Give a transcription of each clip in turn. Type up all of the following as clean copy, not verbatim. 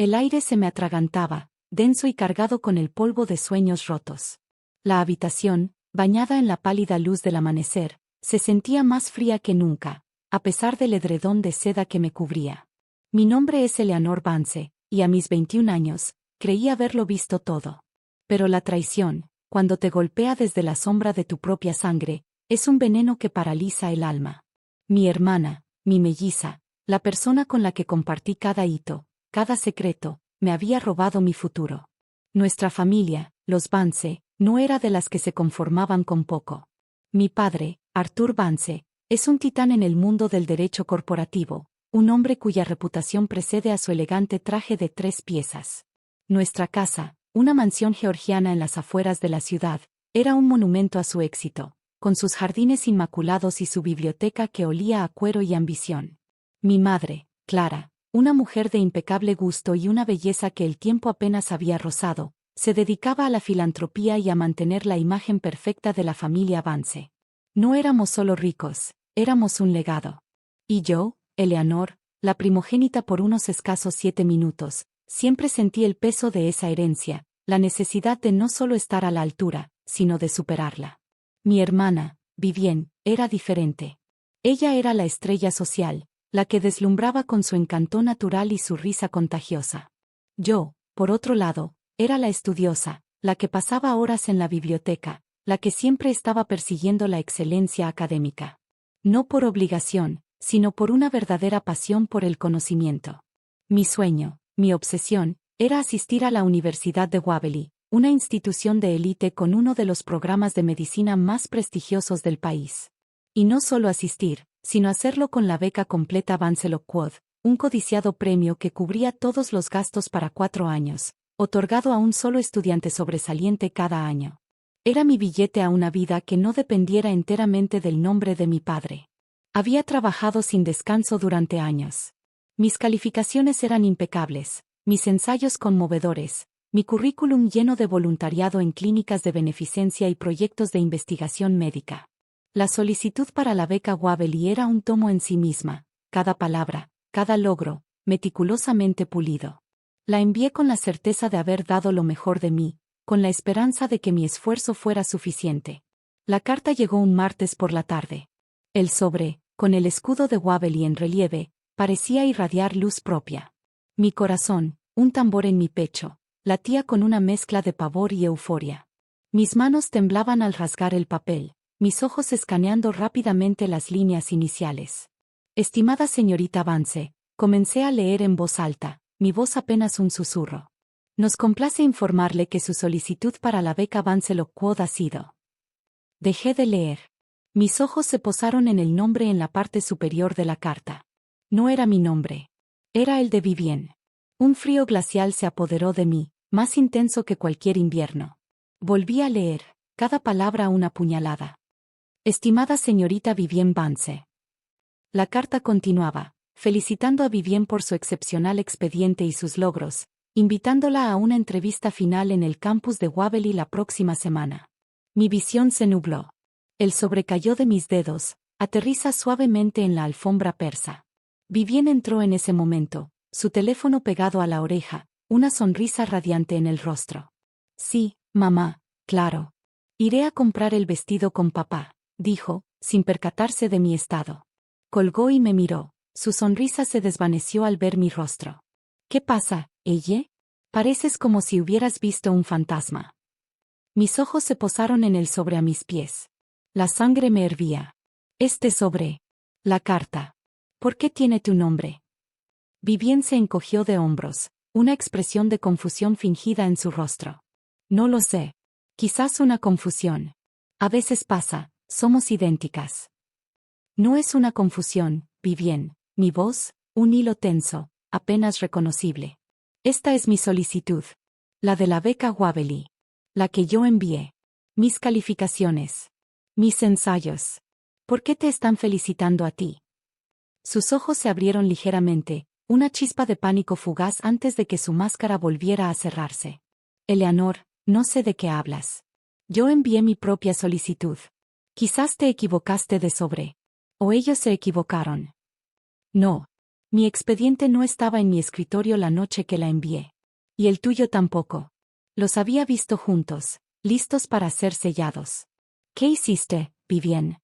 El aire se me atragantaba, denso y cargado con el polvo de sueños rotos. La habitación, bañada en la pálida luz del amanecer, se sentía más fría que nunca, a pesar del edredón de seda que me cubría. Mi nombre es Eleanor Vance, y a mis 21 años, creí haberlo visto todo. Pero la traición, cuando te golpea desde la sombra de tu propia sangre, es un veneno que paraliza el alma. Mi hermana, mi melliza, la persona con la que compartí cada hito, cada secreto, me había robado mi futuro. Nuestra familia, los Vance, no era de las que se conformaban con poco. Mi padre, Arthur Vance, es un titán en el mundo del derecho corporativo, un hombre cuya reputación precede a su elegante traje de 3 piezas. Nuestra casa, una mansión georgiana en las afueras de la ciudad, era un monumento a su éxito, con sus jardines inmaculados y su biblioteca que olía a cuero y ambición. Mi madre, Clara, una mujer de impecable gusto y una belleza que el tiempo apenas había rozado, se dedicaba a la filantropía y a mantener la imagen perfecta de la familia Vance. No éramos solo ricos, éramos un legado. Y yo, Eleanor, la primogénita por unos escasos 7 minutos, siempre sentí el peso de esa herencia, la necesidad de no solo estar a la altura, sino de superarla. Mi hermana, Vivienne, era diferente. Ella era la estrella social, la que deslumbraba con su encanto natural y su risa contagiosa. Yo, por otro lado, era la estudiosa, la que pasaba horas en la biblioteca, la que siempre estaba persiguiendo la excelencia académica. No por obligación, sino por una verdadera pasión por el conocimiento. Mi sueño, mi obsesión, era asistir a la Universidad de Waverly, una institución de élite con uno de los programas de medicina más prestigiosos del país. Y no solo asistir, sino hacerlo con la beca completa Vance Lockwood, un codiciado premio que cubría todos los gastos para 4 años, otorgado a un solo estudiante sobresaliente cada año. Era mi billete a una vida que no dependiera enteramente del nombre de mi padre. Había trabajado sin descanso durante años. Mis calificaciones eran impecables, mis ensayos conmovedores, mi currículum lleno de voluntariado en clínicas de beneficencia y proyectos de investigación médica. La solicitud para la beca Waverly era un tomo en sí misma, cada palabra, cada logro, meticulosamente pulido. La envié con la certeza de haber dado lo mejor de mí, con la esperanza de que mi esfuerzo fuera suficiente. La carta llegó un martes por la tarde. El sobre, con el escudo de Waverly en relieve, parecía irradiar luz propia. Mi corazón, un tambor en mi pecho, latía con una mezcla de pavor y euforia. Mis manos temblaban al rasgar el papel, mis ojos escaneando rápidamente las líneas iniciales. Estimada señorita Vance, comencé a leer en voz alta, mi voz apenas un susurro. Nos complace informarle que su solicitud para la beca Vance Lockwood ha sido. Dejé de leer. Mis ojos se posaron en el nombre en la parte superior de la carta. No era mi nombre. Era el de Vivienne. Un frío glacial se apoderó de mí, más intenso que cualquier invierno. Volví a leer, cada palabra una puñalada. Estimada señorita Vivienne Vance. La carta continuaba, felicitando a Vivienne por su excepcional expediente y sus logros, invitándola a una entrevista final en el campus de Waverly la próxima semana. Mi visión se nubló. El sobre cayó de mis dedos, aterriza suavemente en la alfombra persa. Vivienne entró en ese momento, su teléfono pegado a la oreja, una sonrisa radiante en el rostro. Sí, mamá, claro. Iré a comprar el vestido con papá, dijo, sin percatarse de mi estado. Colgó y me miró, su sonrisa se desvaneció al ver mi rostro. ¿Qué pasa, ella? Pareces como si hubieras visto un fantasma. Mis ojos se posaron en el sobre a mis pies. La sangre me hervía. Este sobre. La carta. ¿Por qué tiene tu nombre? Vivienne se encogió de hombros, una expresión de confusión fingida en su rostro. No lo sé. Quizás una confusión. A veces pasa, somos idénticas. No es una confusión, Vivienne. Mi voz, un hilo tenso, apenas reconocible. Esta es mi solicitud. La de la beca Waverly. La que yo envié. Mis calificaciones. Mis ensayos. ¿Por qué te están felicitando a ti? Sus ojos se abrieron ligeramente, una chispa de pánico fugaz antes de que su máscara volviera a cerrarse. Eleanor, no sé de qué hablas. Yo envié mi propia solicitud. Quizás te equivocaste de sobre. O ellos se equivocaron. No. Mi expediente no estaba en mi escritorio la noche que la envié. Y el tuyo tampoco. Los había visto juntos, listos para ser sellados. ¿Qué hiciste, Vivien?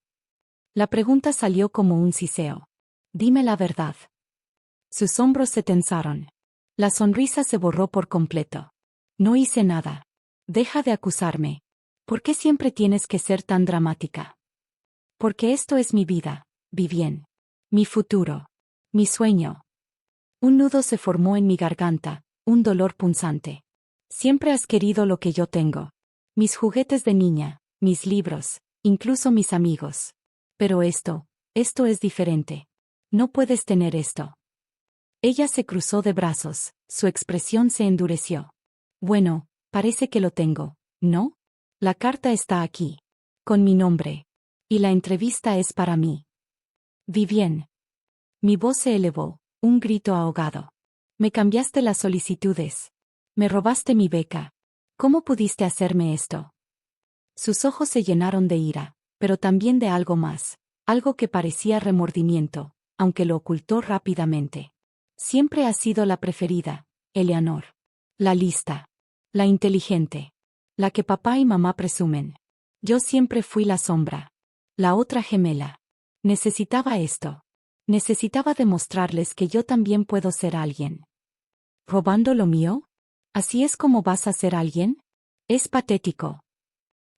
La pregunta salió como un siseo. Dime la verdad. Sus hombros se tensaron. La sonrisa se borró por completo. No hice nada. Deja de acusarme. ¿Por qué siempre tienes que ser tan dramática? Porque esto es mi vida, Vivien. Mi futuro. Mi sueño. Un nudo se formó en mi garganta, un dolor punzante. Siempre has querido lo que yo tengo. Mis juguetes de niña, mis libros, incluso mis amigos. Pero esto es diferente. No puedes tener esto. Ella se cruzó de brazos, su expresión se endureció. Bueno, parece que lo tengo, ¿no? La carta está aquí. Con mi nombre. Y la entrevista es para mí. Vivien. Mi voz se elevó, un grito ahogado. Me cambiaste las solicitudes. Me robaste mi beca. ¿Cómo pudiste hacerme esto? Sus ojos se llenaron de ira, pero también de algo más, algo que parecía remordimiento, aunque lo ocultó rápidamente. Siempre has sido la preferida, Eleanor. La lista. La inteligente. La que papá y mamá presumen. Yo siempre fui la sombra. La otra gemela. Necesitaba esto. Necesitaba demostrarles que yo también puedo ser alguien. ¿Robando lo mío? ¿Así es como vas a ser alguien? Es patético.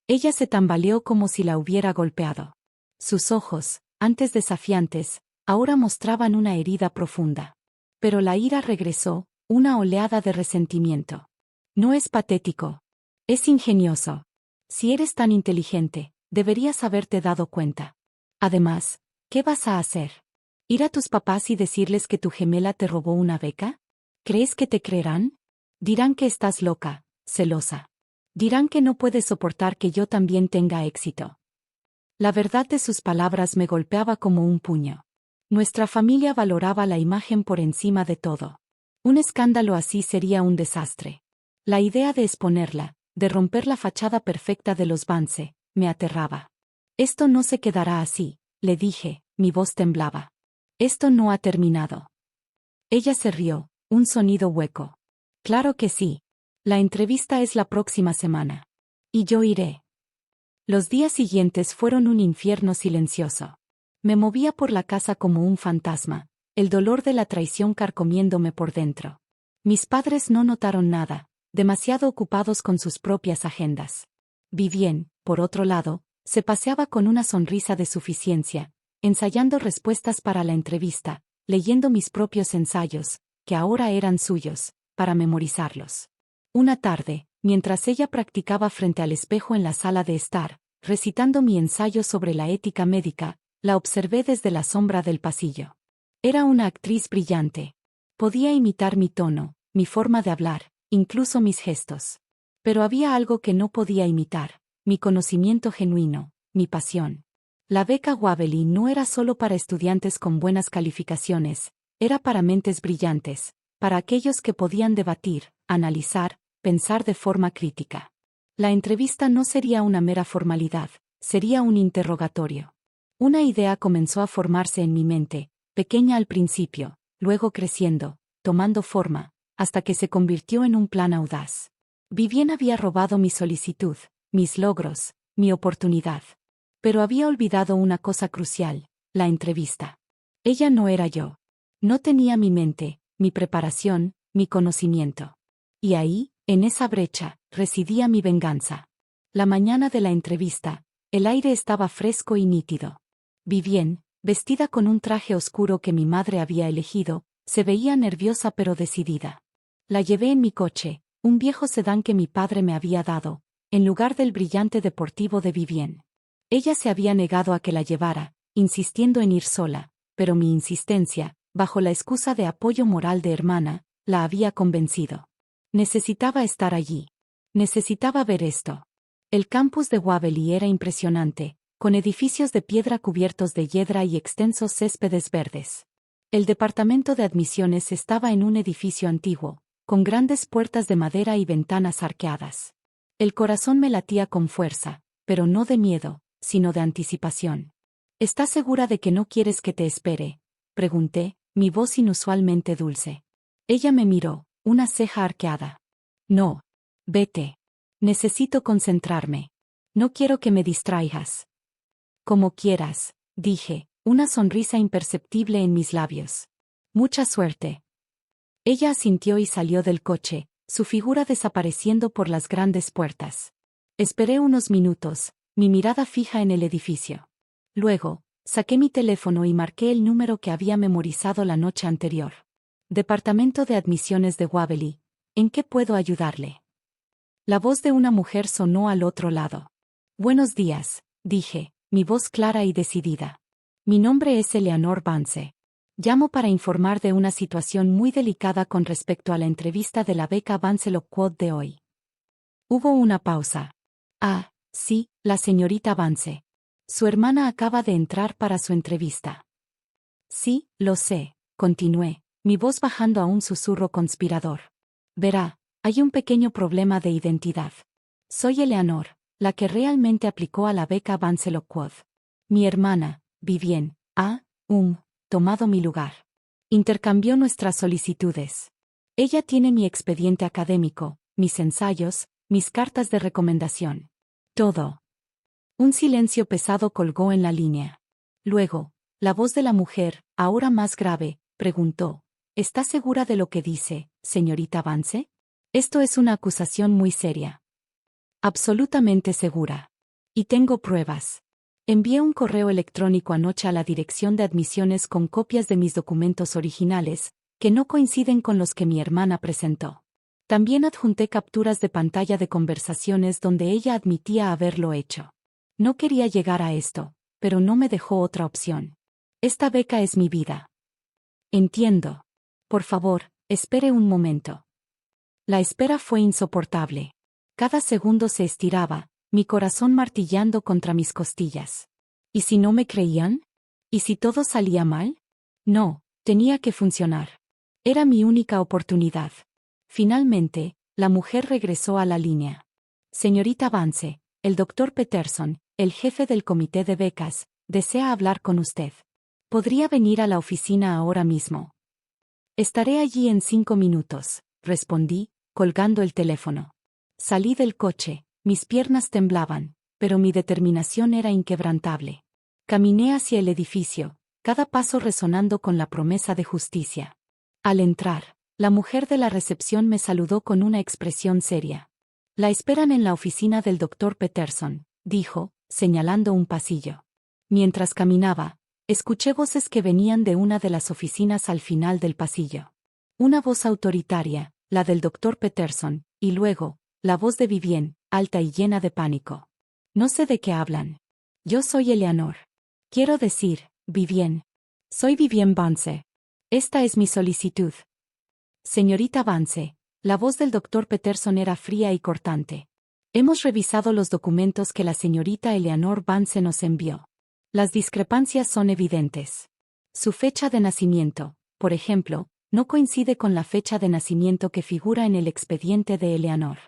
Ella se tambaleó como si la hubiera golpeado. Sus ojos, antes desafiantes, ahora mostraban una herida profunda. Pero la ira regresó, una oleada de resentimiento. No es patético. Es ingenioso. Si eres tan inteligente, deberías haberte dado cuenta. Además, ¿qué vas a hacer? ¿Ir a tus papás y decirles que tu gemela te robó una beca? ¿Crees que te creerán? Dirán que estás loca, celosa. Dirán que no puedes soportar que yo también tenga éxito. La verdad de sus palabras me golpeaba como un puño. Nuestra familia valoraba la imagen por encima de todo. Un escándalo así sería un desastre. La idea de exponerla, de romper la fachada perfecta de los Vance, me aterraba. Esto no se quedará así, le dije, mi voz temblaba. Esto no ha terminado. Ella se rió, un sonido hueco. Claro que sí. La entrevista es la próxima semana. Y yo iré. Los días siguientes fueron un infierno silencioso. Me movía por la casa como un fantasma, el dolor de la traición carcomiéndome por dentro. Mis padres no notaron nada, demasiado ocupados con sus propias agendas. Vivien, por otro lado, se paseaba con una sonrisa de suficiencia, ensayando respuestas para la entrevista, leyendo mis propios ensayos, que ahora eran suyos, para memorizarlos. Una tarde, mientras ella practicaba frente al espejo en la sala de estar, recitando mi ensayo sobre la ética médica, la observé desde la sombra del pasillo. Era una actriz brillante. Podía imitar mi tono, mi forma de hablar, incluso mis gestos. Pero había algo que no podía imitar, mi conocimiento genuino, mi pasión. La beca Waverly no era solo para estudiantes con buenas calificaciones, era para mentes brillantes, para aquellos que podían debatir, analizar, pensar de forma crítica. La entrevista no sería una mera formalidad, sería un interrogatorio. Una idea comenzó a formarse en mi mente, pequeña al principio, luego creciendo, tomando forma, hasta que se convirtió en un plan audaz. Vivien había robado mi solicitud, mis logros, mi oportunidad. Pero había olvidado una cosa crucial, la entrevista. Ella no era yo. No tenía mi mente, mi preparación, mi conocimiento. Y ahí, en esa brecha, residía mi venganza. La mañana de la entrevista, el aire estaba fresco y nítido. Vivien, vestida con un traje oscuro que mi madre había elegido, se veía nerviosa pero decidida. La llevé en mi coche, un viejo sedán que mi padre me había dado, en lugar del brillante deportivo de Vivien. Ella se había negado a que la llevara, insistiendo en ir sola, pero mi insistencia, bajo la excusa de apoyo moral de hermana, la había convencido. Necesitaba estar allí. Necesitaba ver esto. El campus de Waverly era impresionante, con edificios de piedra cubiertos de hiedra y extensos céspedes verdes. El departamento de admisiones estaba en un edificio antiguo, con grandes puertas de madera y ventanas arqueadas. El corazón me latía con fuerza, pero no de miedo, sino de anticipación. ¿Estás segura de que no quieres que te espere?, pregunté, mi voz inusualmente dulce. Ella me miró, una ceja arqueada. No. Vete. Necesito concentrarme. No quiero que me distraigas. Como quieras, dije, una sonrisa imperceptible en mis labios. Mucha suerte. Ella asintió y salió del coche, su figura desapareciendo por las grandes puertas. Esperé unos minutos, mi mirada fija en el edificio. Luego, saqué mi teléfono y marqué el número que había memorizado la noche anterior. Departamento de Admisiones de Waverly. ¿En qué puedo ayudarle? La voz de una mujer sonó al otro lado. Buenos días, dije, mi voz clara y decidida. Mi nombre es Eleanor Vance. Llamo para informar de una situación muy delicada con respecto a la entrevista de la beca Vance Lockwood de hoy. Hubo una pausa. Ah, sí, la señorita Vance. Su hermana acaba de entrar para su entrevista. Sí, lo sé, continué, mi voz bajando a un susurro conspirador. Verá, hay un pequeño problema de identidad. Soy Eleanor, la que realmente aplicó a la beca Vance Lockwood. Mi hermana, Vivien, ha, tomado mi lugar. Intercambió nuestras solicitudes. Ella tiene mi expediente académico, mis ensayos, mis cartas de recomendación. Todo. Un silencio pesado colgó en la línea. Luego, la voz de la mujer, ahora más grave, preguntó: ¿Está segura de lo que dice, señorita Vance? Esto es una acusación muy seria. Absolutamente segura. Y tengo pruebas. Envié un correo electrónico anoche a la dirección de admisiones con copias de mis documentos originales, que no coinciden con los que mi hermana presentó. También adjunté capturas de pantalla de conversaciones donde ella admitía haberlo hecho. No quería llegar a esto, pero no me dejó otra opción. Esta beca es mi vida. Entiendo. Por favor, espere un momento. La espera fue insoportable. Cada segundo se estiraba, mi corazón martillando contra mis costillas. ¿Y si no me creían? ¿Y si todo salía mal? No, tenía que funcionar. Era mi única oportunidad. Finalmente, la mujer regresó a la línea. Señorita Vance, el doctor Peterson, el jefe del comité de becas, desea hablar con usted. ¿Podría venir a la oficina ahora mismo? Estaré allí en 5 minutos, respondí, colgando el teléfono. Salí del coche, mis piernas temblaban, pero mi determinación era inquebrantable. Caminé hacia el edificio, cada paso resonando con la promesa de justicia. Al entrar, la mujer de la recepción me saludó con una expresión seria. La esperan en la oficina del doctor Peterson, dijo, señalando un pasillo. Mientras caminaba, escuché voces que venían de una de las oficinas al final del pasillo. Una voz autoritaria, la del doctor Peterson, y luego, la voz de Vivien, alta y llena de pánico. No sé de qué hablan. Yo soy Eleanor. Quiero decir, Vivien. Soy Vivien Vance. Esta es mi solicitud. Señorita Vance, la voz del doctor Peterson era fría y cortante. Hemos revisado los documentos que la señorita Eleanor Vance nos envió. Las discrepancias son evidentes. Su fecha de nacimiento, por ejemplo, no coincide con la fecha de nacimiento que figura en el expediente de Eleanor.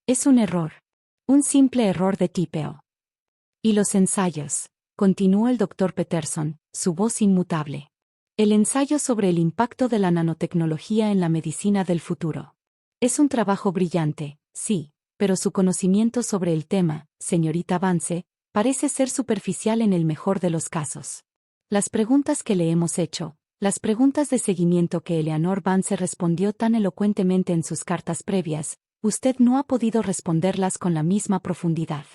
Es un error. Un simple error de tipeo. Y los ensayos, continuó el doctor Peterson, su voz inmutable. El ensayo sobre el impacto de la nanotecnología en la medicina del futuro. Es un trabajo brillante, sí, pero su conocimiento sobre el tema, señorita Vance, parece ser superficial en el mejor de los casos. Las preguntas que le hemos hecho, las preguntas de seguimiento que Eleanor Vance respondió tan elocuentemente en sus cartas previas, usted no ha podido responderlas con la misma profundidad.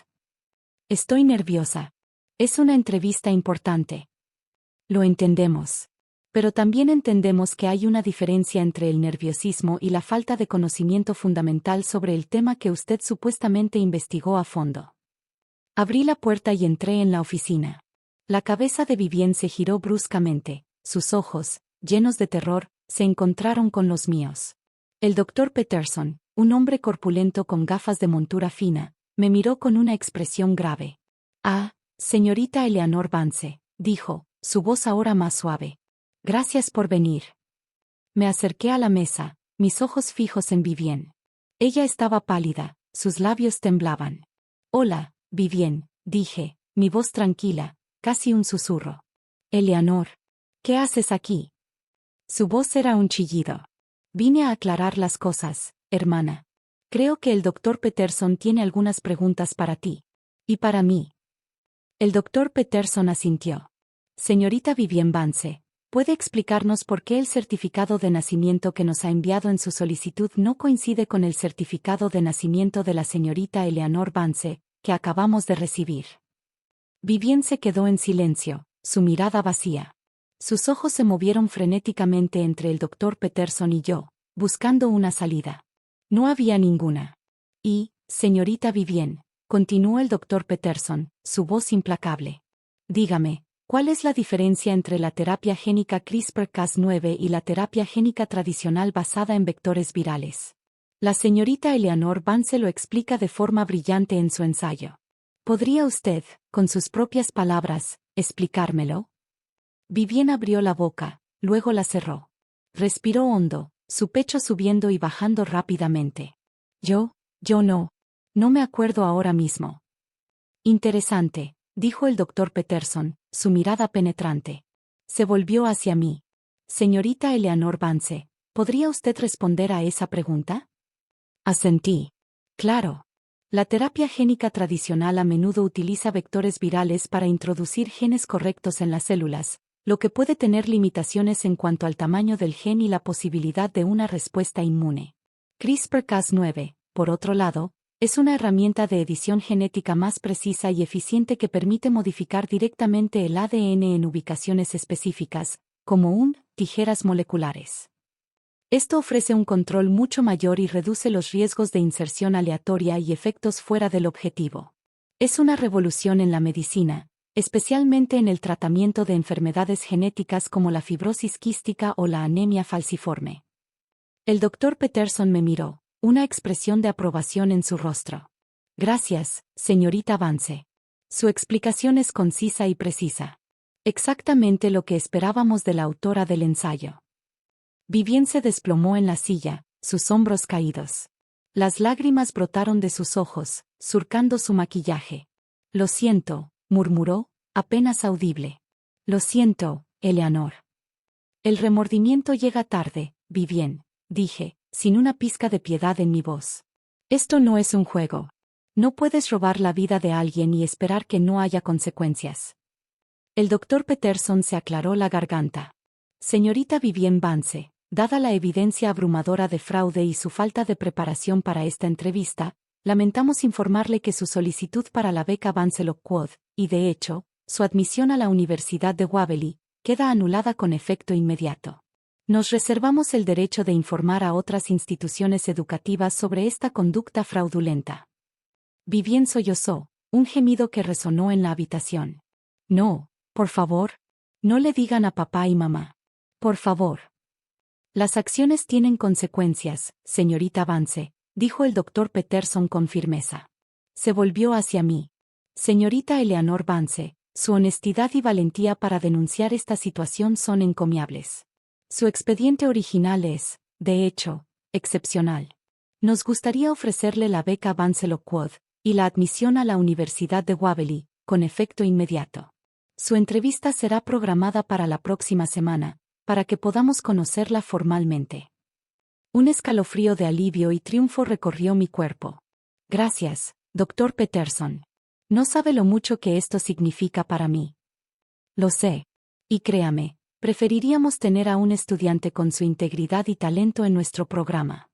Estoy nerviosa. Es una entrevista importante. Lo entendemos. Pero también entendemos que hay una diferencia entre el nerviosismo y la falta de conocimiento fundamental sobre el tema que usted supuestamente investigó a fondo. Abrí la puerta y entré en la oficina. La cabeza de Vivien se giró bruscamente, sus ojos, llenos de terror, se encontraron con los míos. El doctor Peterson, un hombre corpulento con gafas de montura fina, me miró con una expresión grave. Ah, señorita Eleanor Vance, dijo, su voz ahora más suave. Gracias por venir. Me acerqué a la mesa, mis ojos fijos en Vivien. Ella estaba pálida, sus labios temblaban. Hola, Vivien, dije, mi voz tranquila, casi un susurro. Eleanor, ¿qué haces aquí? Su voz era un chillido. Vine a aclarar las cosas, hermana. Creo que el doctor Peterson tiene algunas preguntas para ti. Y para mí. El doctor Peterson asintió. Señorita Vivienne Vance, ¿puede explicarnos por qué el certificado de nacimiento que nos ha enviado en su solicitud no coincide con el certificado de nacimiento de la señorita Eleanor Vance, que acabamos de recibir? Vivienne se quedó en silencio, su mirada vacía. Sus ojos se movieron frenéticamente entre el doctor Peterson y yo, buscando una salida. No había ninguna. Y, señorita Vivienne, continuó el doctor Peterson, su voz implacable. Dígame, ¿cuál es la diferencia entre la terapia génica CRISPR-Cas9 y la terapia génica tradicional basada en vectores virales? La señorita Eleanor Vance lo explica de forma brillante en su ensayo. ¿Podría usted, con sus propias palabras, explicármelo? Vivienne abrió la boca, luego la cerró. Respiró hondo, su pecho subiendo y bajando rápidamente. Yo no me acuerdo ahora mismo. Interesante, dijo el doctor Peterson, su mirada penetrante. Se volvió hacia mí. Señorita Eleanor Vance, ¿podría usted responder a esa pregunta? Asentí. Claro. La terapia génica tradicional a menudo utiliza vectores virales para introducir genes correctos en las células, lo que puede tener limitaciones en cuanto al tamaño del gen y la posibilidad de una respuesta inmune. CRISPR-Cas9, por otro lado, es una herramienta de edición genética más precisa y eficiente que permite modificar directamente el ADN en ubicaciones específicas, como tijeras moleculares. Esto ofrece un control mucho mayor y reduce los riesgos de inserción aleatoria y efectos fuera del objetivo. Es una revolución en la medicina, especialmente en el tratamiento de enfermedades genéticas como la fibrosis quística o la anemia falciforme. El doctor Peterson me miró, una expresión de aprobación en su rostro. Gracias, señorita Vance. Su explicación es concisa y precisa. Exactamente lo que esperábamos de la autora del ensayo. Vivienne se desplomó en la silla, sus hombros caídos. Las lágrimas brotaron de sus ojos, surcando su maquillaje. Lo siento, murmuró, apenas audible. Lo siento, Eleanor. El remordimiento llega tarde, Vivienne, dije, sin una pizca de piedad en mi voz. Esto no es un juego. No puedes robar la vida de alguien y esperar que no haya consecuencias. El doctor Peterson se aclaró la garganta. Señorita Vivienne Vance, dada la evidencia abrumadora de fraude y su falta de preparación para esta entrevista, lamentamos informarle que su solicitud para la beca Vance Lockwood, y de hecho, su admisión a la Universidad de Waverly, queda anulada con efecto inmediato. Nos reservamos el derecho de informar a otras instituciones educativas sobre esta conducta fraudulenta. Vivienne sollozó, un gemido que resonó en la habitación. No, por favor. No le digan a papá y mamá. Por favor. Las acciones tienen consecuencias, señorita Vance, dijo el doctor Peterson con firmeza. Se volvió hacia mí. Señorita Eleanor Vance, su honestidad y valentía para denunciar esta situación son encomiables. Su expediente original es, de hecho, excepcional. Nos gustaría ofrecerle la beca Vance Lockwood y la admisión a la Universidad de Waverly, con efecto inmediato. Su entrevista será programada para la próxima semana, para que podamos conocerla formalmente. Un escalofrío de alivio y triunfo recorrió mi cuerpo. Gracias, doctor Peterson. No sabe lo mucho que esto significa para mí. Lo sé. Y créame, preferiríamos tener a un estudiante con su integridad y talento en nuestro programa.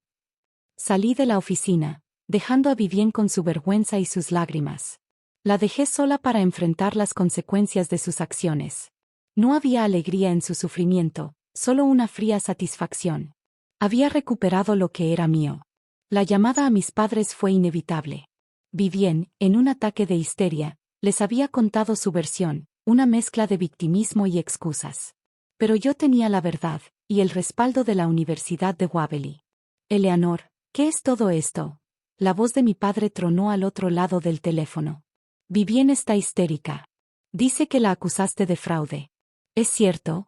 Salí de la oficina, dejando a Vivienne con su vergüenza y sus lágrimas. La dejé sola para enfrentar las consecuencias de sus acciones. No había alegría en su sufrimiento, solo una fría satisfacción. Había recuperado lo que era mío. La llamada a mis padres fue inevitable. Vivienne, en un ataque de histeria, les había contado su versión, una mezcla de victimismo y excusas. Pero yo tenía la verdad, y el respaldo de la Universidad de Waverly. Eleanor, ¿qué es todo esto? La voz de mi padre tronó al otro lado del teléfono. Vivienne está histérica. Dice que la acusaste de fraude. ¿Es cierto?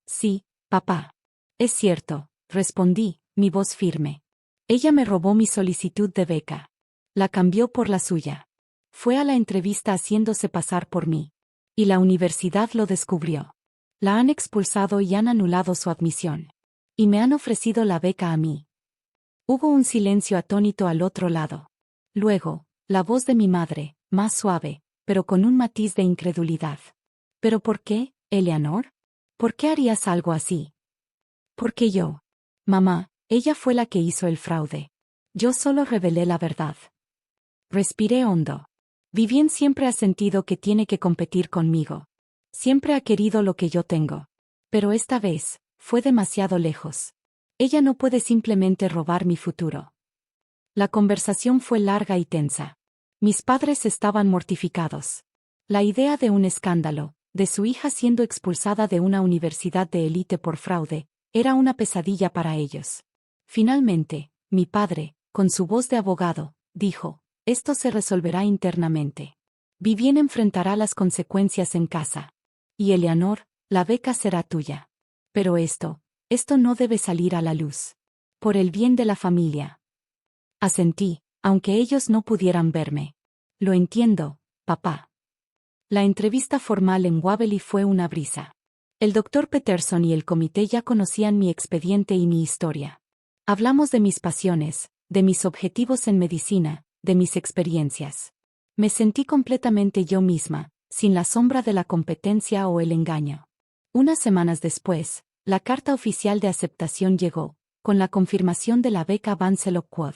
Sí, papá. Es cierto, respondí, mi voz firme. Ella me robó mi solicitud de beca. La cambió por la suya. Fue a la entrevista haciéndose pasar por mí. Y la universidad lo descubrió. La han expulsado y han anulado su admisión. Y me han ofrecido la beca a mí. Hubo un silencio atónito al otro lado. Luego, la voz de mi madre, más suave, pero con un matiz de incredulidad. ¿Pero por qué, Eleanor? ¿Por qué harías algo así? Porque yo. Mamá, ella fue la que hizo el fraude. Yo solo revelé la verdad. Respiré hondo. Vivien siempre ha sentido que tiene que competir conmigo. Siempre ha querido lo que yo tengo. Pero esta vez, fue demasiado lejos. Ella no puede simplemente robar mi futuro. La conversación fue larga y tensa. Mis padres estaban mortificados. La idea de un escándalo, de su hija siendo expulsada de una universidad de élite por fraude, era una pesadilla para ellos. Finalmente, mi padre, con su voz de abogado, dijo: esto se resolverá internamente. Vivien enfrentará las consecuencias en casa. Y Eleanor, la beca será tuya. Pero esto no debe salir a la luz. Por el bien de la familia. Asentí, aunque ellos no pudieran verme. Lo entiendo, papá. La entrevista formal en Waverly fue una brisa. El doctor Peterson y el comité ya conocían mi expediente y mi historia. Hablamos de mis pasiones, de mis objetivos en medicina, de mis experiencias. Me sentí completamente yo misma, sin la sombra de la competencia o el engaño. Unas semanas después, la carta oficial de aceptación llegó, con la confirmación de la beca Vance Lockwood.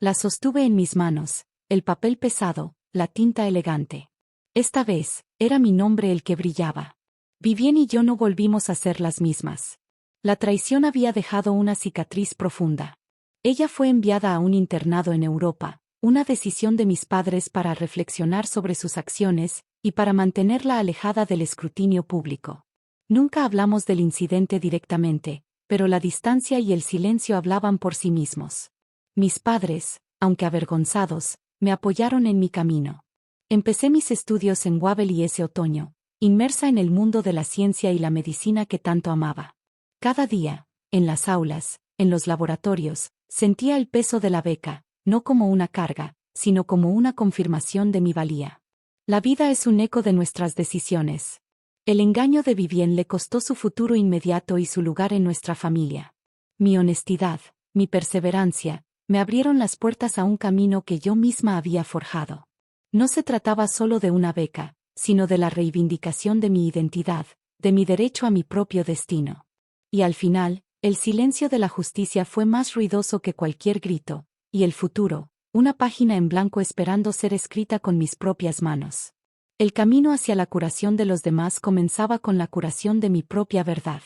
La sostuve en mis manos, el papel pesado, la tinta elegante. Esta vez, era mi nombre el que brillaba. Vivien y yo no volvimos a ser las mismas. La traición había dejado una cicatriz profunda. Ella fue enviada a un internado en Europa, una decisión de mis padres para reflexionar sobre sus acciones, y para mantenerla alejada del escrutinio público. Nunca hablamos del incidente directamente, pero la distancia y el silencio hablaban por sí mismos. Mis padres, aunque avergonzados, me apoyaron en mi camino. Empecé mis estudios en Waverly ese otoño, inmersa en el mundo de la ciencia y la medicina que tanto amaba. Cada día, en las aulas, en los laboratorios, sentía el peso de la beca, no como una carga, sino como una confirmación de mi valía. La vida es un eco de nuestras decisiones. El engaño de Vivien le costó su futuro inmediato y su lugar en nuestra familia. Mi honestidad, mi perseverancia, me abrieron las puertas a un camino que yo misma había forjado. No se trataba solo de una beca, sino de la reivindicación de mi identidad, de mi derecho a mi propio destino. Y al final, el silencio de la justicia fue más ruidoso que cualquier grito, y el futuro, una página en blanco esperando ser escrita con mis propias manos. El camino hacia la curación de los demás comenzaba con la curación de mi propia verdad.